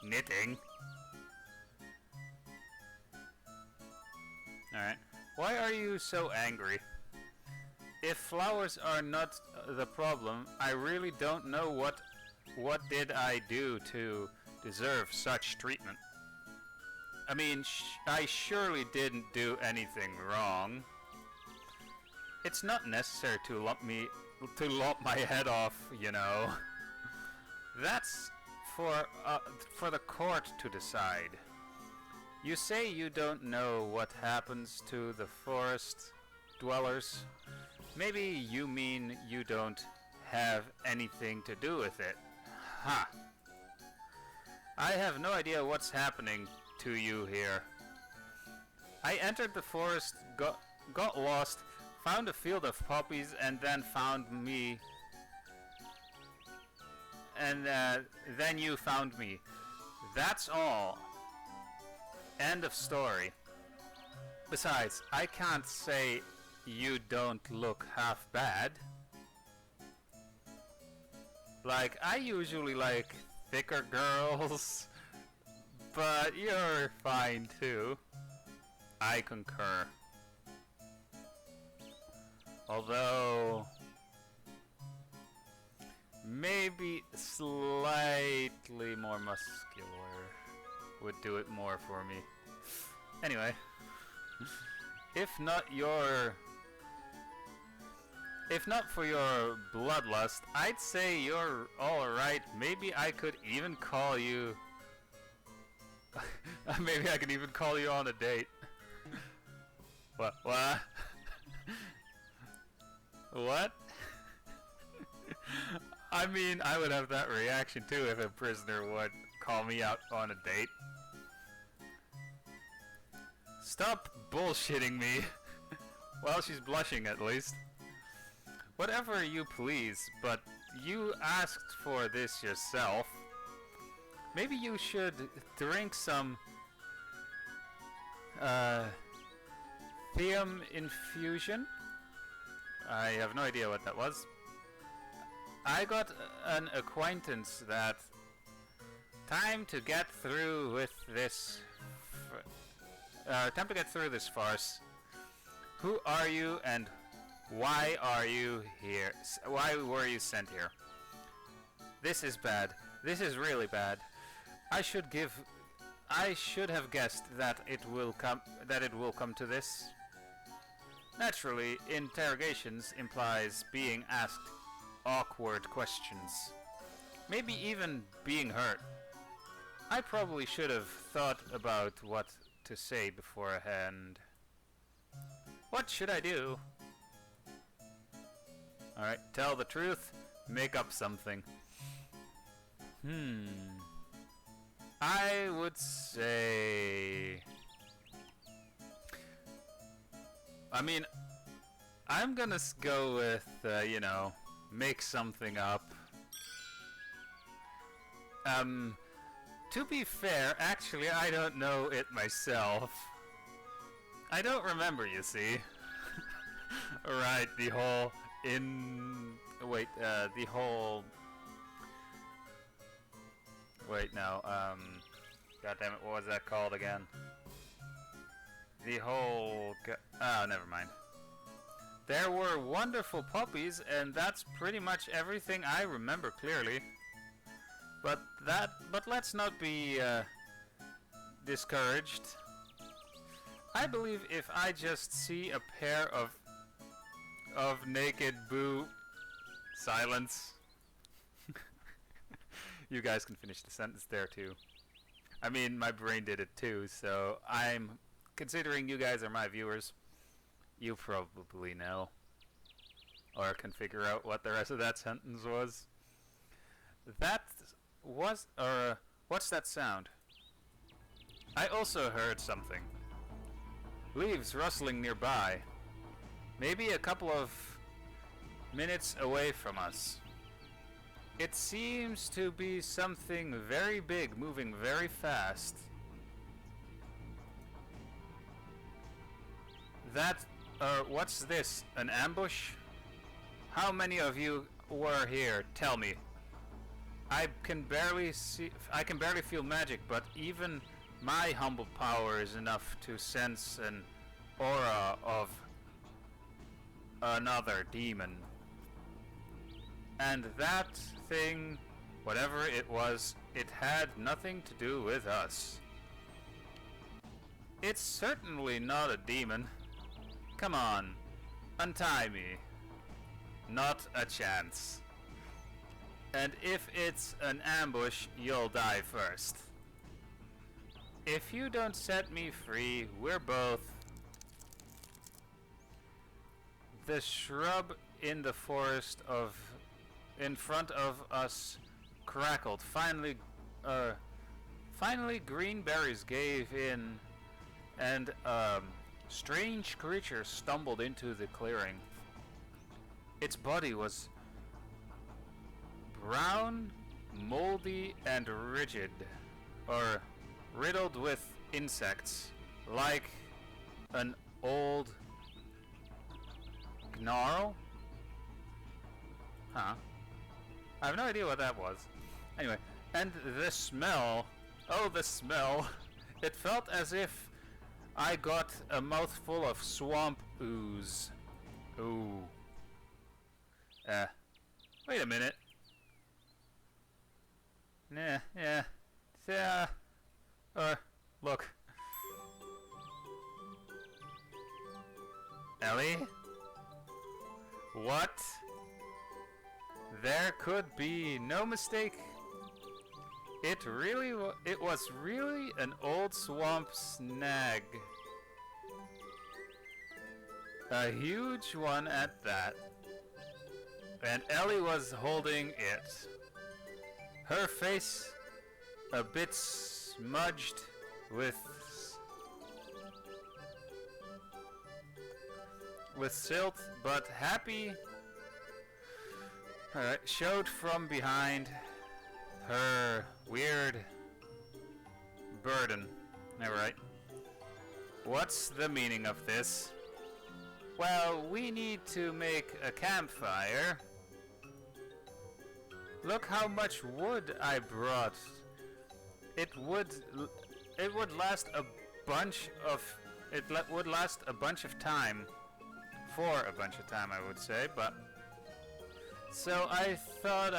Knitting. Alright. Why are you so angry? If flowers are not the problem, I really don't know what did I do to deserve such treatment. I mean, I surely didn't do anything wrong. It's not necessary to lop my head off, you know. That's for the court to decide. You say you don't know what happens to the forest dwellers. Maybe you mean you don't have anything to do with it. Ha! I have no idea what's happening to you here. I entered the forest, got lost, found a field of poppies, and then found me. And then you found me. That's all. End of story. Besides, I can't say you don't look half bad. Like, I usually like thicker girls, but you're fine too. I concur. Although, maybe slightly more muscular would do it more for me. Anyway, if not for your bloodlust, I'd say you're alright. Maybe I could even call you... maybe I could even call you on a date. What? What? I mean, I would have that reaction too if a prisoner would call me out on a date. Stop bullshitting me. Well, she's blushing at least. Whatever you please, but you asked for this yourself. Maybe you should drink some Theum infusion? I have no idea what that was. I got an acquaintance that... Time to get through with this... time to get through this farce. Who are you and why are you here? Why were you sent here? This is bad. This is really bad. I should have guessed that it will come to this. Naturally, interrogations implies being asked awkward questions. Maybe even being hurt. I probably should have thought about what to say beforehand. What should I do? Alright, tell the truth, make up something. I would say... I mean, I'm gonna go with, you know, make something up. To be fair, actually, I don't know it myself. I don't remember, you see. Right, the whole the whole... Wait, no, God damn it, what was that called again? The whole... Oh, never mind. There were wonderful puppies, and that's pretty much everything I remember clearly. But let's not be discouraged. I believe if I just see a pair of naked silence. You guys can finish the sentence there too. I mean, my brain did it too, so I'm considering you guys are my viewers. You probably know, or can figure out what the rest of that sentence was. That was, what's that sound? I also heard something. Leaves rustling nearby. Maybe a couple of minutes away from us. It seems to be something very big, moving very fast. That, what's this? An ambush? How many of you were here? Tell me. I can barely feel magic, but even my humble power is enough to sense an aura of another demon. And that thing, whatever it was, it had nothing to do with us. It's certainly not a demon. Come on, untie me. Not a chance. And if it's an ambush, you'll die first. If you don't set me free, we're both... The shrub in the forest in front of us crackled. Finally, green berries gave in, and a strange creature stumbled into the clearing. Its body was brown, moldy, and rigid, or riddled with insects, like an old gnarl? Huh. I have no idea what that was. Anyway, and the smell, oh the smell, it felt as if I got a mouthful of swamp ooze. Ooh. Wait a minute. Nah, yeah. Look. Ellie? What? There could be no mistake. It was really an old swamp snag. A huge one at that. And Ellie was holding it. Her face a bit smudged with silt, but happy. Showed from behind her weird burden. Alright. What's the meaning of this? Well, we need to make a campfire. Look how much wood I brought. It would last a bunch of would last a bunch of time. For a bunch of time, I would say, but so I thought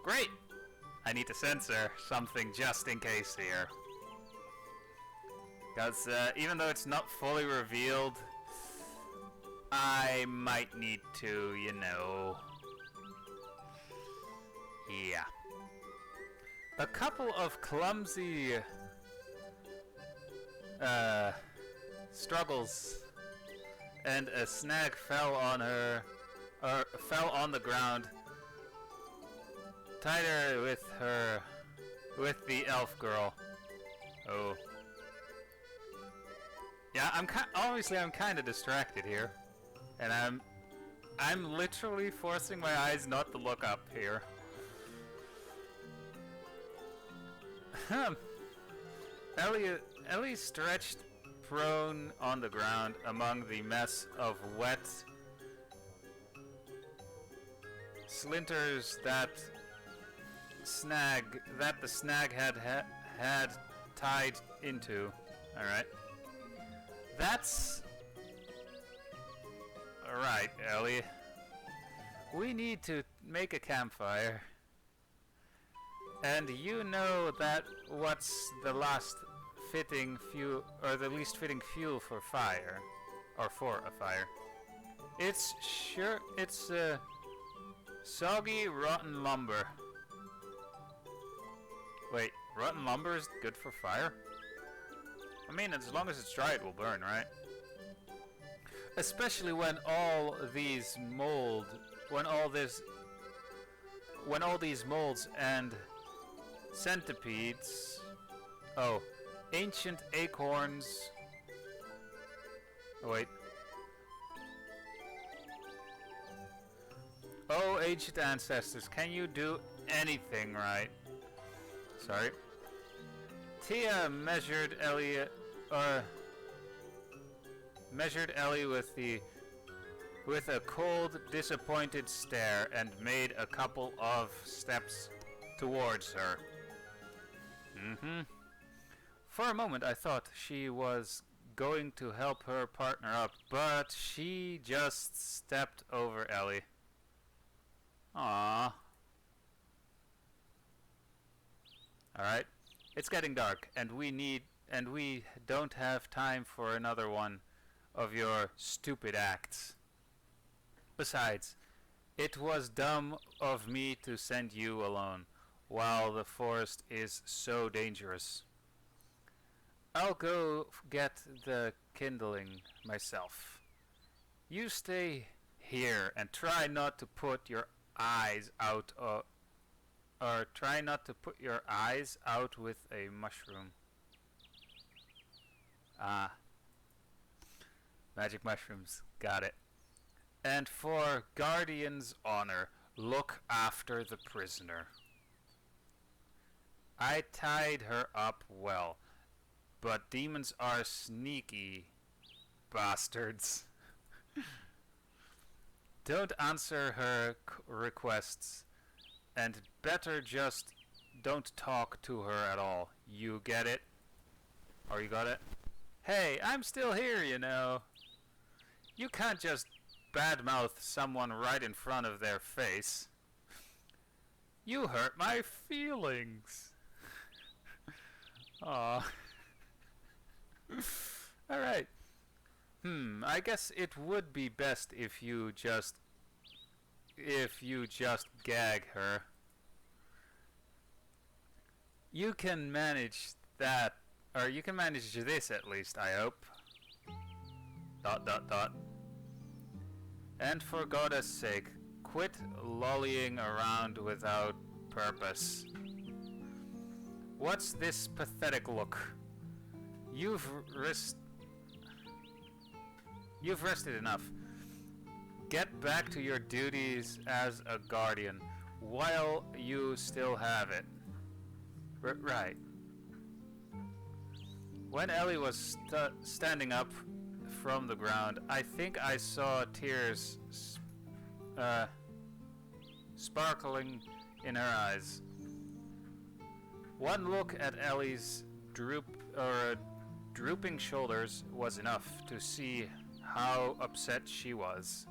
great. I need to censor something just in case here. Because even though it's not fully revealed, I might need to, you know. Yeah. A couple of clumsy struggles, and a snag fell on the ground. Tied her with the elf girl. Oh. Yeah, I'm kind of distracted here, and I'm literally forcing my eyes not to look up here. Ellie stretched prone on the ground among the mess of wet splinters that the snag had tied into. All right. That's all right, Ellie. We need to make a campfire. And you know that what's the least fitting fuel for fire, or for a fire? It's soggy, rotten lumber. Wait, rotten lumber is good for fire? I mean, as long as it's dry, it will burn, right? Especially when all these molds and centipedes, ancient acorns. Wait. Oh, ancient ancestors, can you do anything right? Sorry. Tia measured Ellie with the with a cold, disappointed stare and made a couple of steps towards her. For a moment I thought she was going to help her partner up, but she just stepped over Ellie. Aww. Alright. It's getting dark, and we don't have time for another one of your stupid acts. Besides, it was dumb of me to send you alone, while the forest is so dangerous. I'll go get the kindling myself. You stay here and try not to put your eyes out with a mushroom. Ah. Magic mushrooms. Got it. And for Guardian's honor, look after the prisoner. I tied her up well, but demons are sneaky bastards. Don't answer her requests, and better just don't talk to her at all. You get it? Or you got it? Hey, I'm still here, you know. You can't just badmouth someone right in front of their face. You hurt my feelings. Aw. Alright. I guess it would be best if you just gag her. You can manage that, or you can manage this at least, I hope. ... And for God's sake, quit lollying around without purpose. What's this pathetic look? You've rested enough. Get back to your duties as a guardian while you still have it. Right. When Ellie was standing up from the ground, I think I saw tears sparkling in her eyes. One look at Ellie's drooping shoulders was enough to see how upset she was.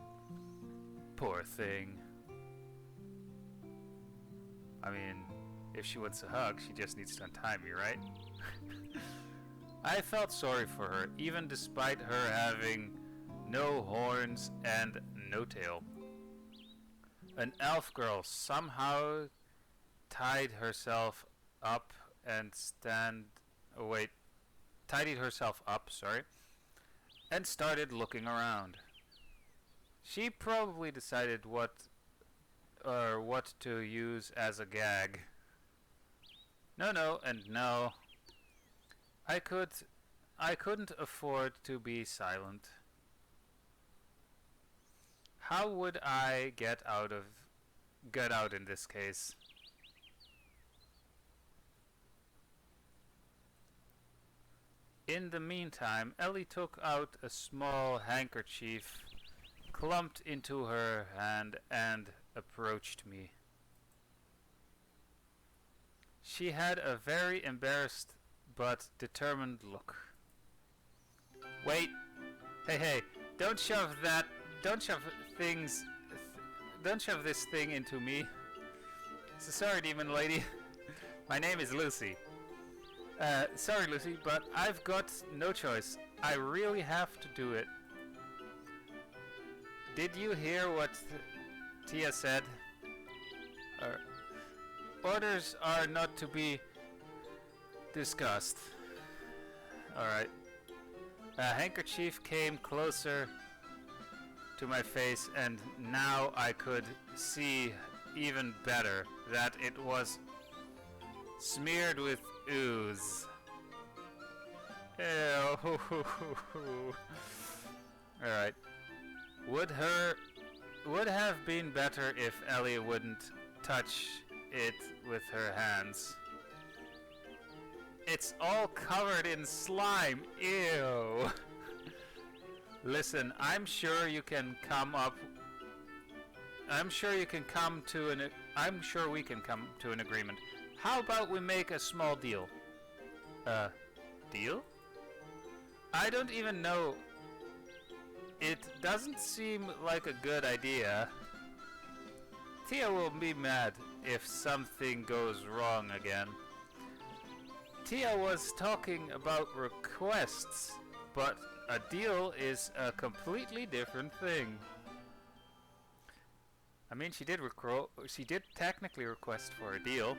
Poor thing. I mean, if she wants a hug, she just needs to untie me, right? I felt sorry for her, even despite her having no horns and no tail. An elf girl somehow tidied herself up, and started looking around. She probably decided what to use as a gag. No, and no. I couldn't afford to be silent. How would I get out in this case? In the meantime, Ellie took out a small handkerchief, clumped into her hand, and approached me. She had a very embarrassed but determined look. Wait! Hey, don't shove this thing into me. So sorry, demon lady. My name is Lucy. Sorry, Lucy, but I've got no choice. I really have to do it. Did you hear what Tia said? Orders are not to be discussed. Alright. A handkerchief came closer to my face, and now I could see even better that it was smeared with ooze. Ew. Alright. Would have been better if Ellie wouldn't touch it with her hands. It's all covered in slime. Ew. Listen, I'm sure you can come up. I'm sure you can come to an. I'm sure we can come to an agreement. How about we make a small deal? Deal? I don't even know. It doesn't seem like a good idea. Tia will be mad if something goes wrong again. Tia was talking about requests, but a deal is a completely different thing. I mean, she did technically request for a deal.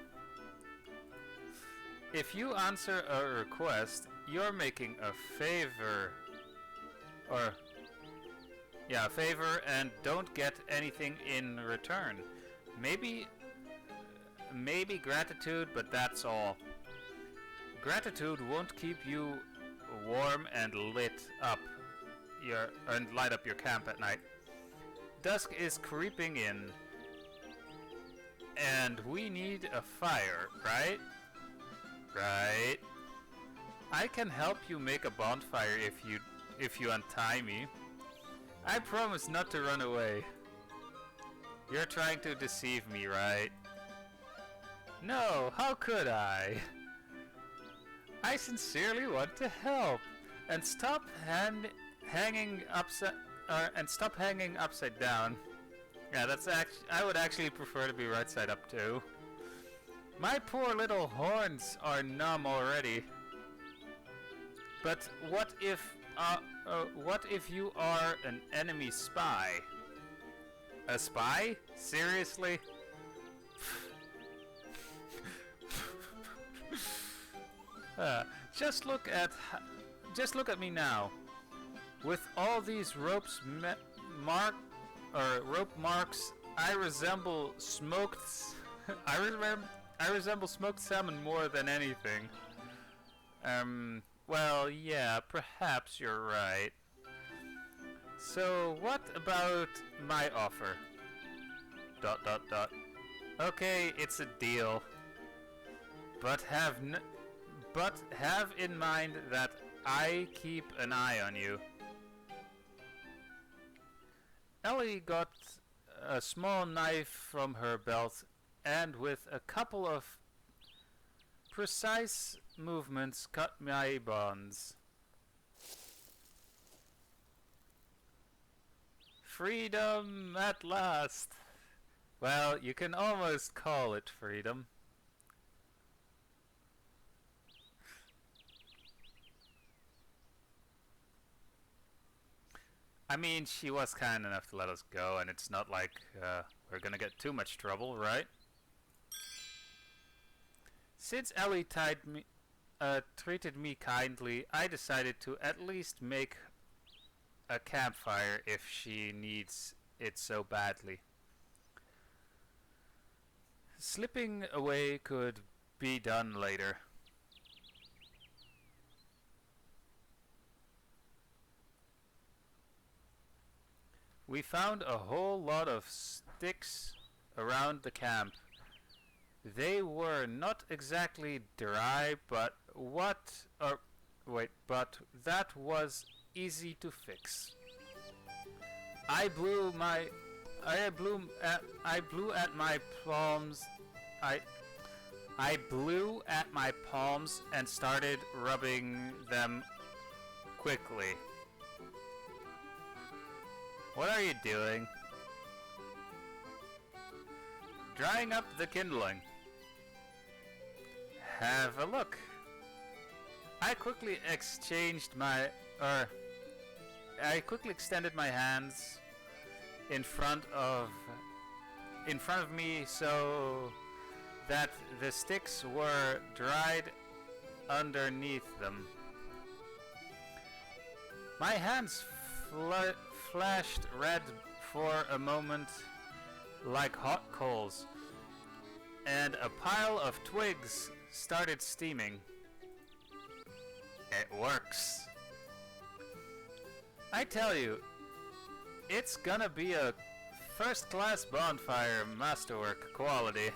If you answer a request, you're making a favor. Or, yeah, a favor and don't get anything in return. Maybe gratitude, but that's all. Gratitude won't keep you warm and light up your camp at night. Dusk is creeping in, and we need a fire, right? Right. I can help you make a bonfire if you untie me. I promise not to run away. You're trying to deceive me, right? No, how could I? I sincerely want to help and stop hanging upside down. Yeah, I would actually prefer to be right side up too. My poor little horns are numb already. But what if you are an enemy spy? A spy? Seriously? Just look at me now. With all these rope marks, I resemble smoked salmon more than anything. Well, yeah, perhaps you're right. So, what about my offer? ... Okay, it's a deal. But have in mind that I keep an eye on you. Ellie got a small knife from her belt and with a couple of precise movements cut my bonds. Freedom at last! Well, you can almost call it freedom. I mean, she was kind enough to let us go, and it's not like we're gonna get too much trouble, right? Since Ellie treated me kindly, I decided to at least make a campfire if she needs it so badly. Slipping away could be done later. We found a whole lot of sticks around the camp. They were not exactly dry, but that was easy to fix. I blew at my palms. I blew at my palms and started rubbing them quickly. What are you doing? Drying up the kindling. Have a look. I quickly extended my hands in front of me so that the sticks were dried underneath them. My hands flashed red for a moment like hot coals, and a pile of twigs started steaming. It works. I tell you, it's gonna be a first-class bonfire, masterwork quality.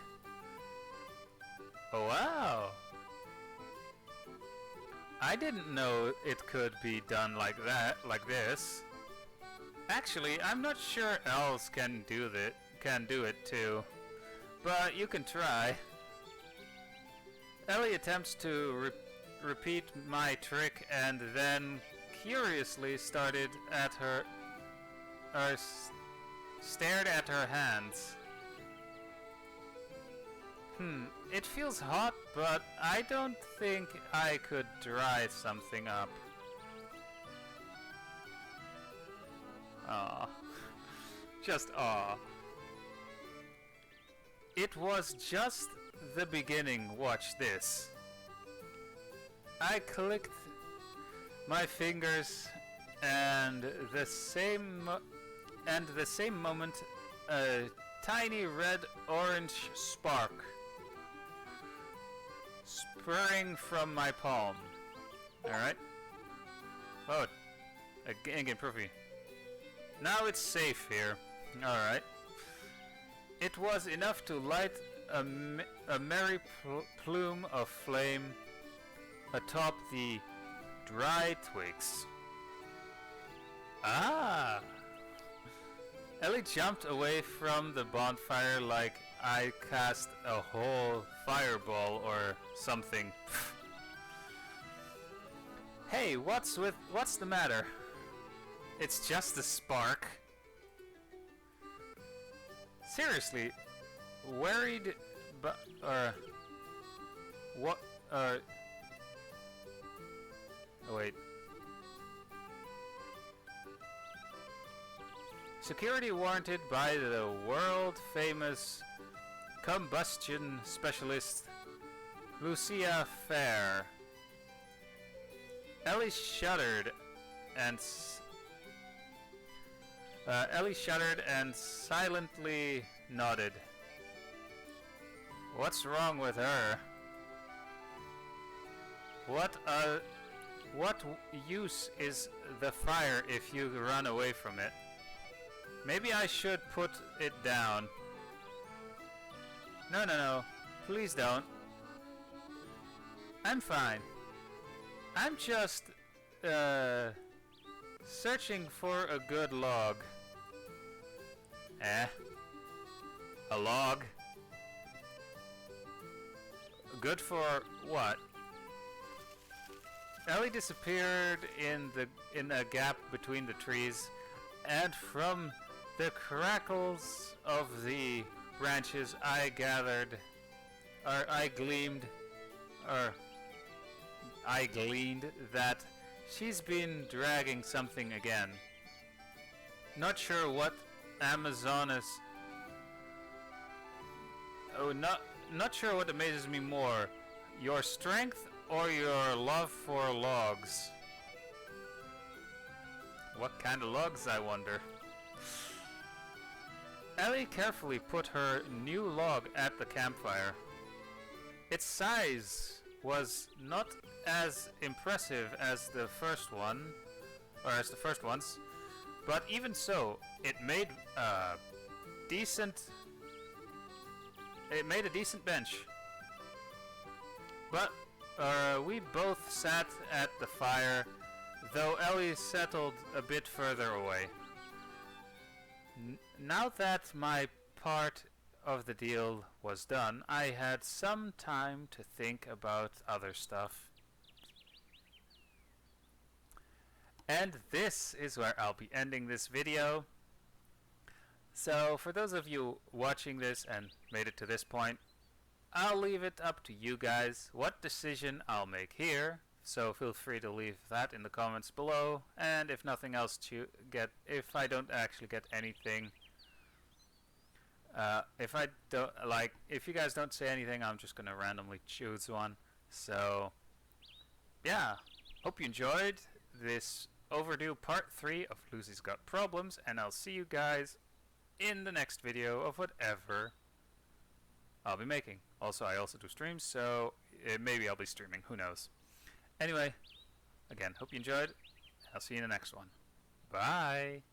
Oh, wow! I didn't know it could be done like this. Actually, I'm not sure elves can do it too, but you can try. Ellie attempts to repeat my trick and then curiously stared at her hands. It feels hot, but I don't think I could dry something up. Aw. Just aw. It was just the beginning. Watch this. I clicked my fingers and the same moment a tiny red-orange spark spurring from my palm. Alright. Oh, again, proofy. Now it's safe here. Alright. It was enough to light a merry plume of flame atop the dry twigs. Ah! Ellie jumped away from the bonfire like I cast a whole fireball or something. Hey, what's the matter? It's just a spark. Seriously, worried, but what? Oh wait. Security warranted by the world-famous combustion specialist Lucia Fair. Ellie shuddered and silently nodded. What's wrong with her? What use is the fire if you run away from it? Maybe I should put it down. No. Please don't. I'm fine. I'm just, searching for a good log. A log? Good for what? Ellie disappeared in a gap between the trees, and from the crackles of the branches I gleaned that she's been dragging something again. Not sure what not sure what amazes me more, your strength or your love for logs. What kind of logs, I wonder? Ellie carefully put her new log at the campfire. Its size was not as impressive as the first one, or as the first ones, but even so, it made a decent bench. But we both sat at the fire, though Ellie settled a bit further away. Now that my part of the deal was done, I had some time to think about other stuff. And this is where I'll be ending this video. So for those of you watching this and made it to this point, I'll leave it up to you guys what decision I'll make here. So feel free to leave that in the comments below, and if nothing else if I don't actually get anything, if you guys don't say anything, I'm just gonna randomly choose one. So yeah, hope you enjoyed this overdue part 3 of Lucy's Got Problems, and I'll see you guys in the next video of whatever I'll be making. Also, I also do streams, so maybe I'll be streaming, who knows. Anyway, again, hope you enjoyed. I'll see you in the next one. Bye!